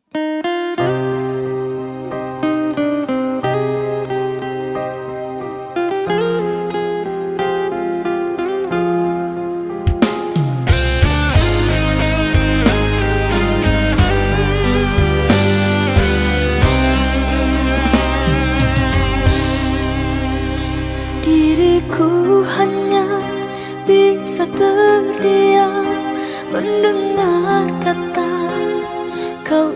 Diriku hanya bisa terdiam mendengar kata kau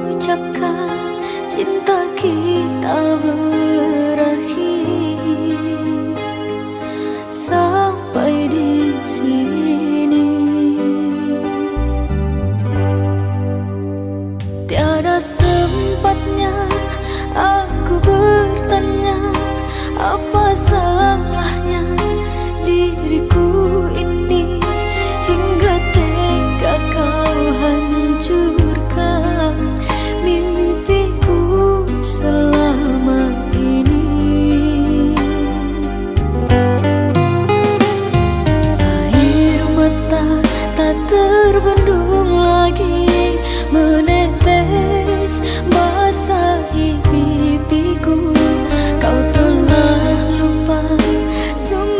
ucapkan, cinta kita berakhir sampai di sini. Tiada sempatnya aku bertanya apa salahnya diriku ini, hingga tega kau hancurkan mimpiku selama ini. Air mata tak terbendung lagi menetes basahi pipiku. Kau telah lupa semua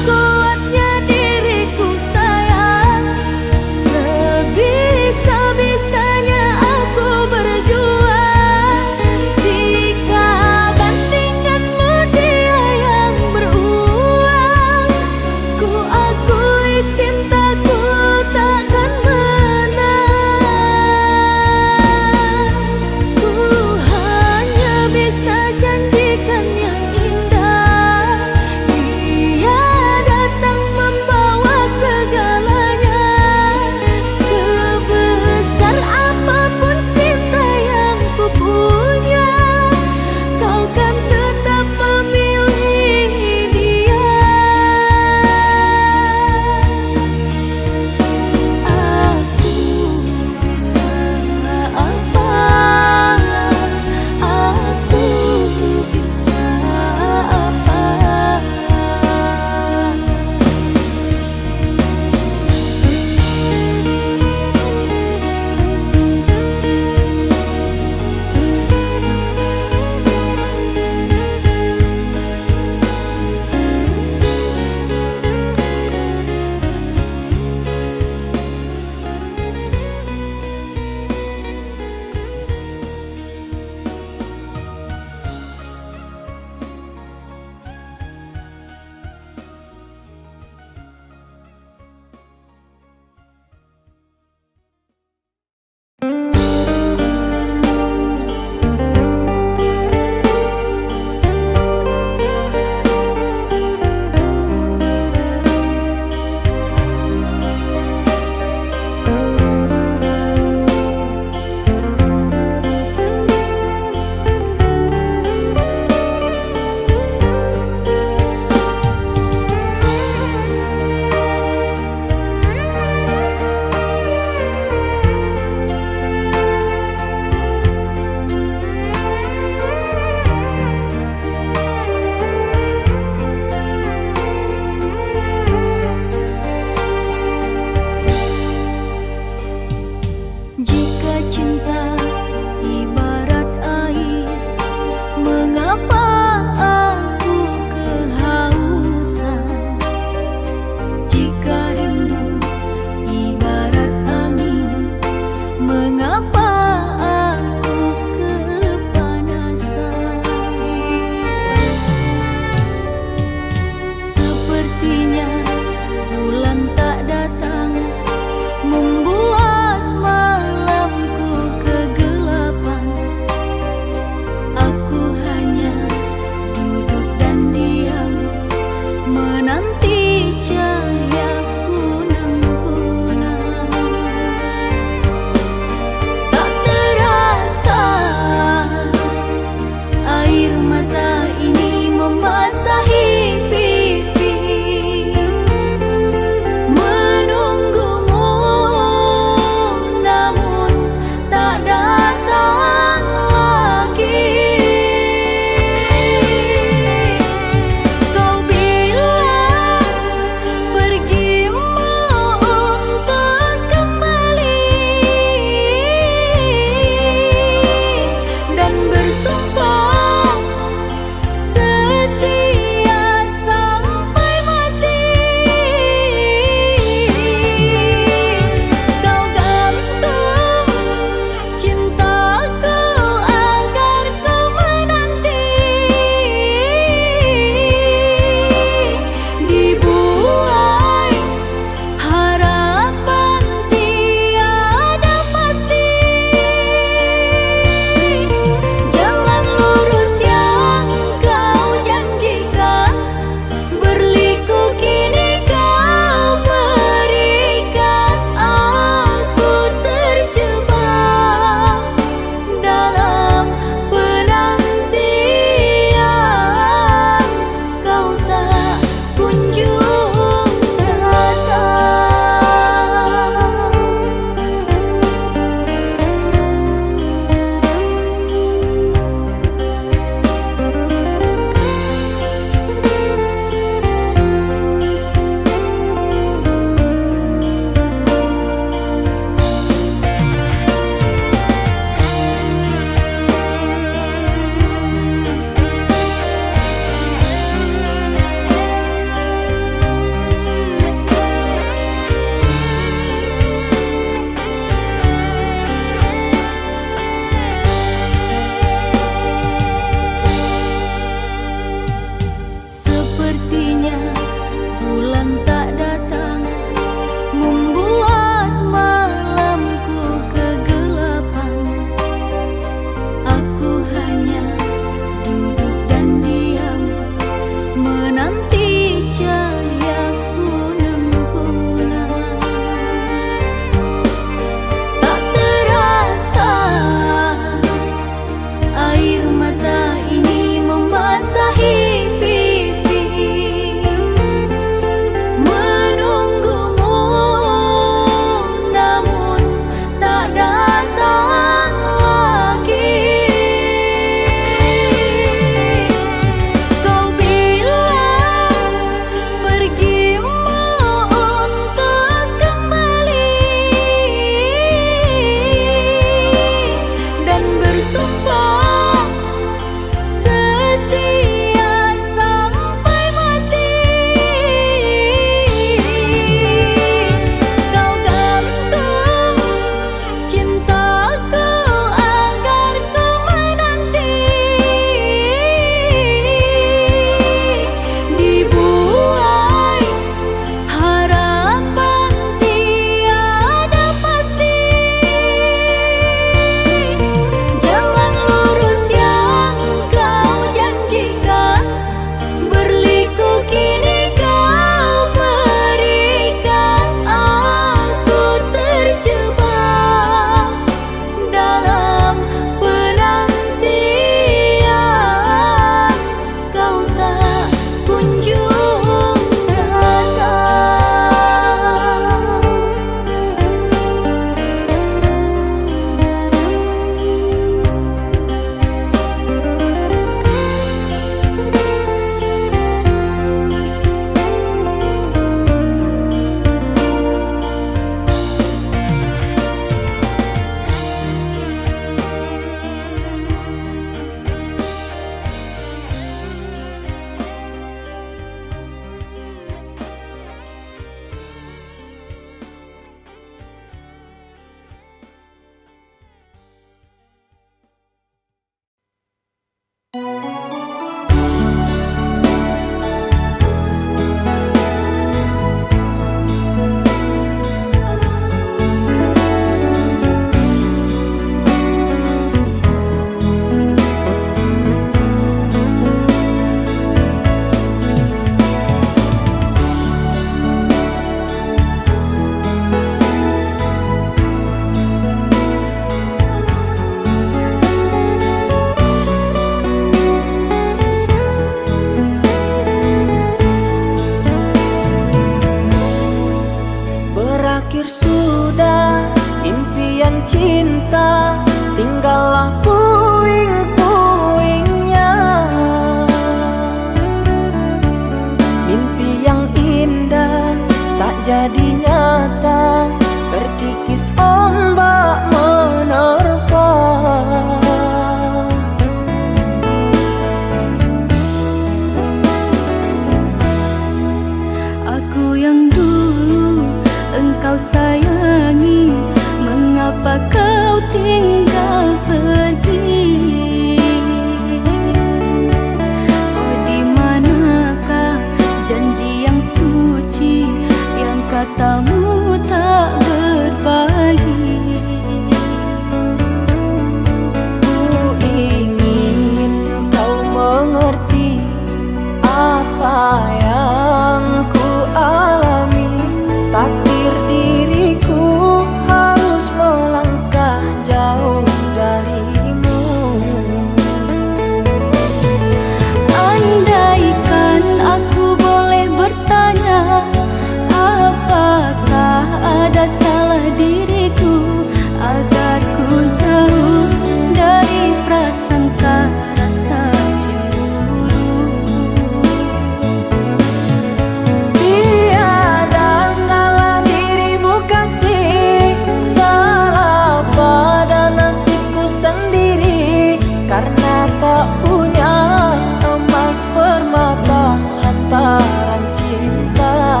tak punya emas permata hantaran cinta.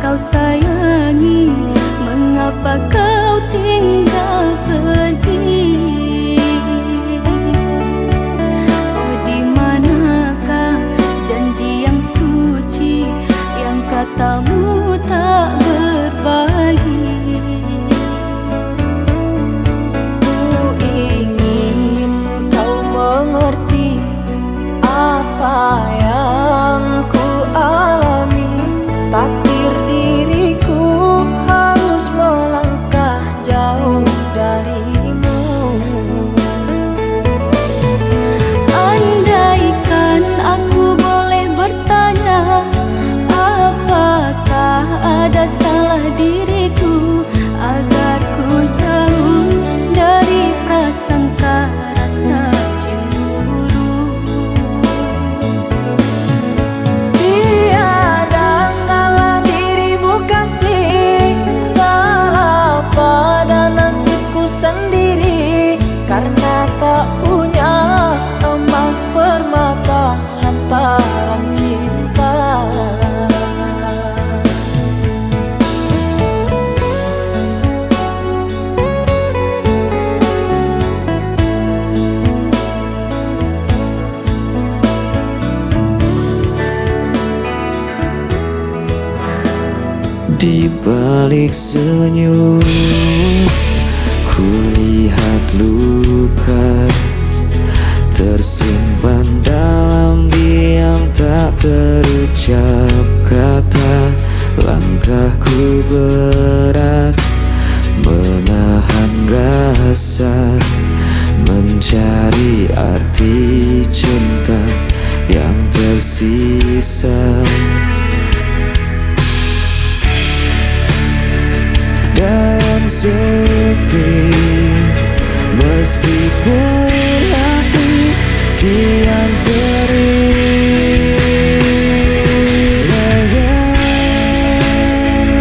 Kau sayangi, mengapa kau tinggal pergi? Oh, di manakah janji yang suci yang katamu tak berbagi? Ku ingin kau mengerti apa yang ku alami. Takdir diriku harus melangkah jauh darimu. Andaikan aku boleh bertanya, apakah ada salah diriku agar ku jauh dari prasangka rasa cemburu? Karena tak punya emas permata hantaran cinta. Di balik senyum ku lihat luka tersimpan dalam diam, tak terucap kata. Langkahku berat menahan rasa, mencari arti cinta yang tersisa. Dan sepi, meskipun hati kian perih. Bayan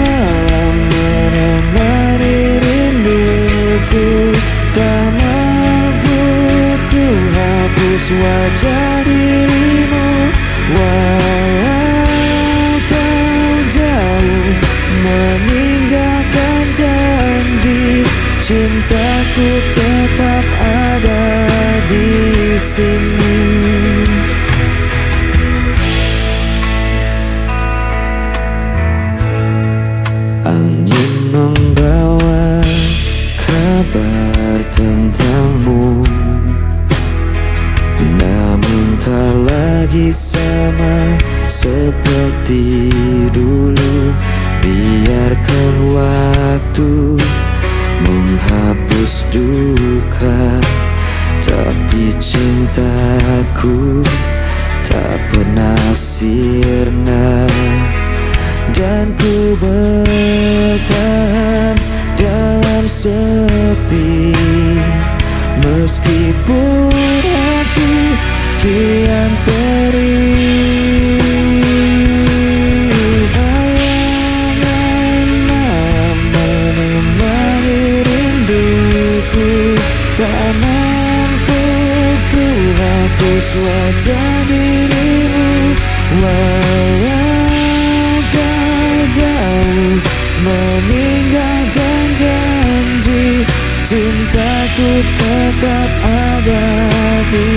malam menemani rinduku, tak mampu ku hapus wajah dirimu. Walau kau jauh meninggalkan janji, cintaku tetap ada di sini. Angin membawa kabar tentangmu, namun tak lagi sama seperti dulu. Biarkan waktu menghapus duka, tapi cintaku tak pernah sirna. Dan ku bertahan dalam sepi, meskipun hati kian perih. Bayangan malam menemani rinduku, tak mampu ku hapus wajah dirimu. Walau kau jauh meninggalkan janji, cintaku tetap ada di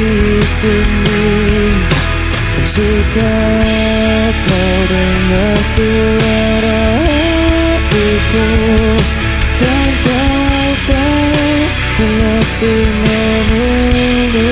sini. Jika kau dengar suara hatiku, kan kau tahu ku masih menunggu.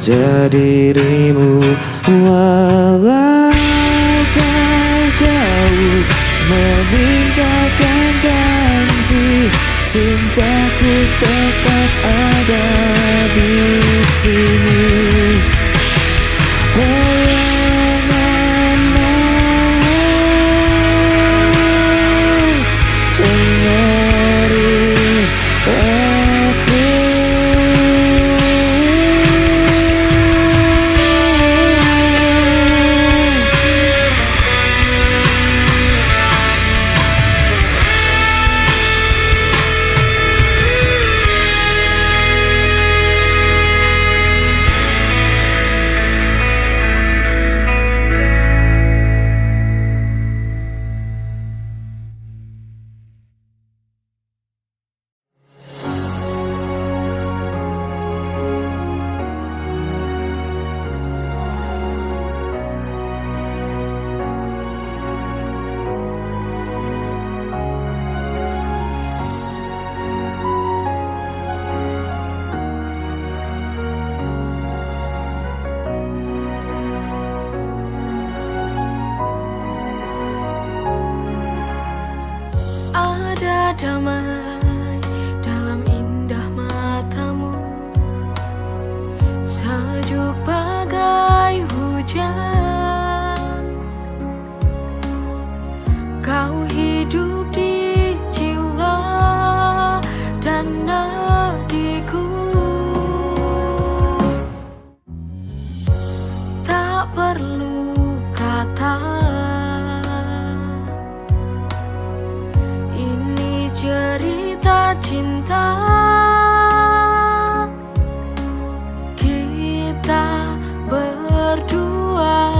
saja dirimu. Walau kau jauh meninggalkan janji, cintaku tetap ada di sini. Bayanganmu cemari aku. Ada damai dalam indah matamu, sejuk bagai hujan. Kau hidup di jiwa dan nadiku, tak perlu kata. Cerita cinta kita berdua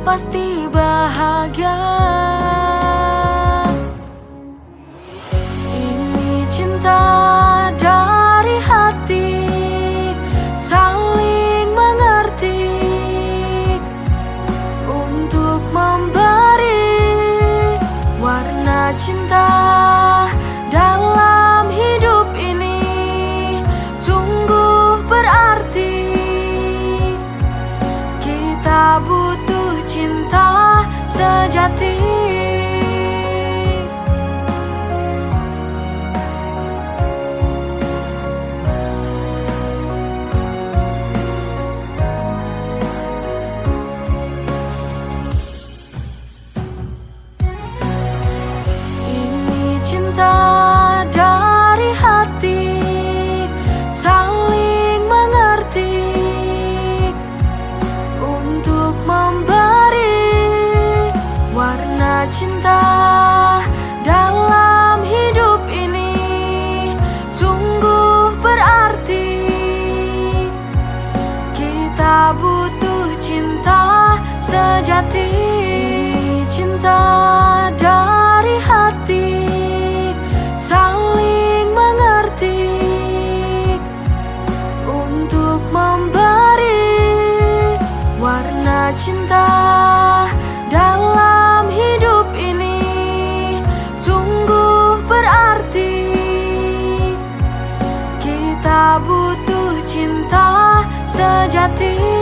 pasti bahagia. Ini cinta dari hati, saling mengerti untuk memberi warna cinta dalam hidup ini. Sungguh berarti kita butuh cinta sejati. Cinta dari hati, saling mengerti untuk memberi warna cinta dalam hidup ini. Sungguh berarti kita butuh cinta sejati. Cinta dari hati, saling mengerti untuk memberi warna cinta dalam hidup ini. Sungguh berarti kita butuh cinta sejati.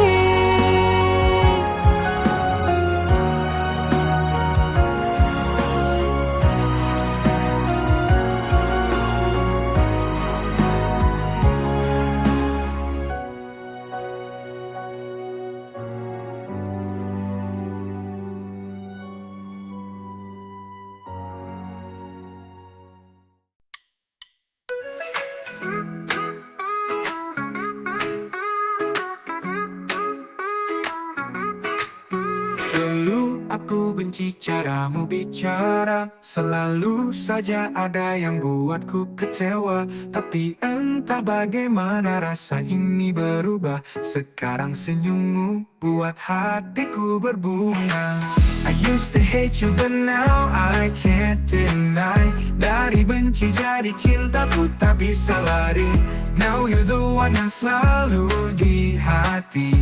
Dulu aku benci caramu bicara, selalu saja ada yang buatku kecewa. Tapi entah bagaimana rasa ini berubah, sekarang senyummu buat hatiku berbunga. I used to hate you but now I can't deny. Dari benci jadi cintaku tak bisa lari. Now you're the one yang selalu di hati.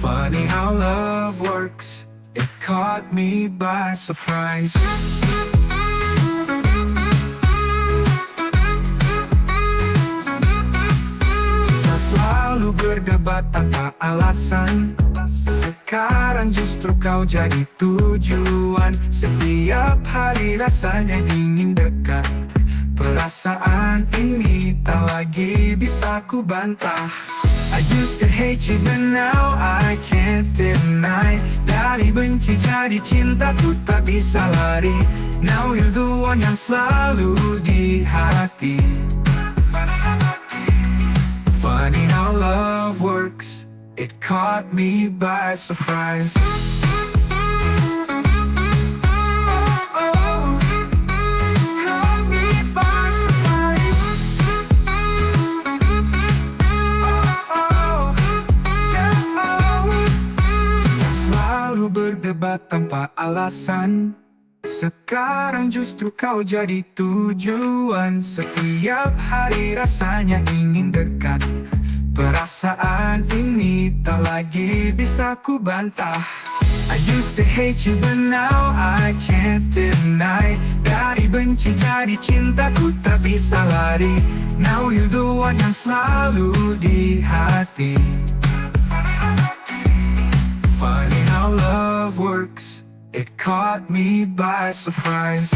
Funny how love works, it caught me by surprise. selalu berdebat tanpa alasan. Sekarang justru kau jadi tujuan. Setiap hari rasanya ingin dekat. Perasaan ini tak lagi bisa ku bantah. I used to hate you but now I can't deny. Dari benci jadi cinta ku tak bisa lari. Now you're the one yang selalu di hati. Funny how love works, it caught me by surprise. Berdebat tanpa alasan. Sekarang justru kau jadi tujuan. Setiap hari rasanya ingin dekat. Perasaan ini tak lagi bisa ku bantah. I used to hate you but now I can't deny. Dari benci jadi cinta ku tak bisa lari. Now you're the one yang selalu di hati. Funny how love works, it caught me by surprise.